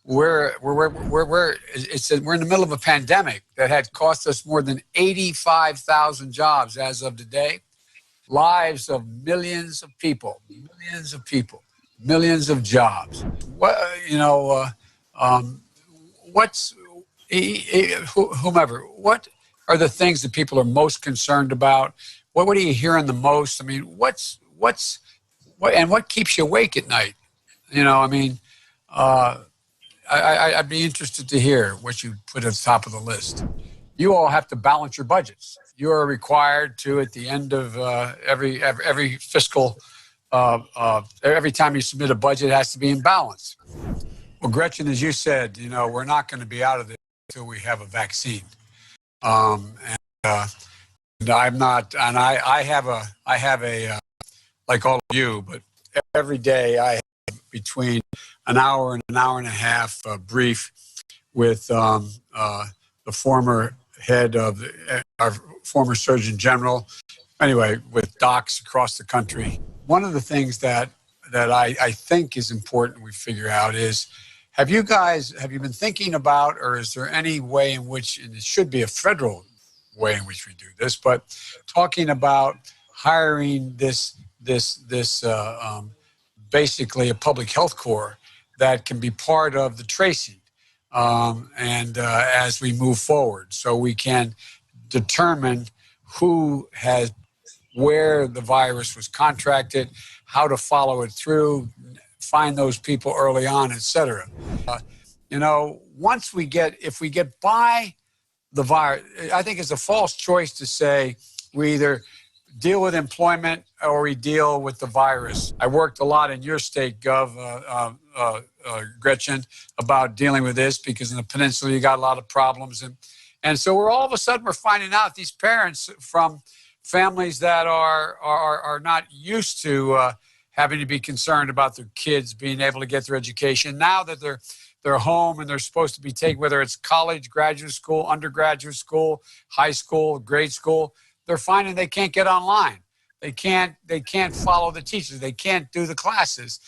we're in the middle of a pandemic that had cost us more than 85,000 jobs as of today, lives of millions of people, millions of jobs. What what's whomever? What are the things that people are most concerned about? What are you hearing the most? I mean, what keeps you awake at night? You know, I mean. I'd be interested to hear what you put at the top of the list. You all have to balance your budgets. You are required to, at the end of every fiscal, every time you submit a budget, it has to be in balance. Well, Gretchen, as you said, we're not going to be out of this until we have a vaccine. And I'm not, and I have a like all of you, but every day I have between an hour and a half brief with the former head of our former Surgeon General. Anyway, with docs across the country. One of the things that I think is important we figure out is, have you been thinking about, or is there any way in which, and it should be a federal way in which we do this, but talking about hiring this basically a public health corps that can be part of the tracing as we move forward, so we can determine where the virus was contracted, how to follow it through, find those people early on, et cetera. If we get by the virus, I think it's a false choice to say we either deal with employment or we deal with the virus. I worked a lot in your state, Gov, Gretchen, about dealing with this, because in the peninsula you got a lot of problems. And so all of a sudden we're finding out these parents from families that are not used to having to be concerned about their kids being able to get their education. Now that they're home and they're supposed to be taking, whether it's college, graduate school, undergraduate school, high school, grade school, they're finding they can't get online. They can't follow the teachers. They can't do the classes.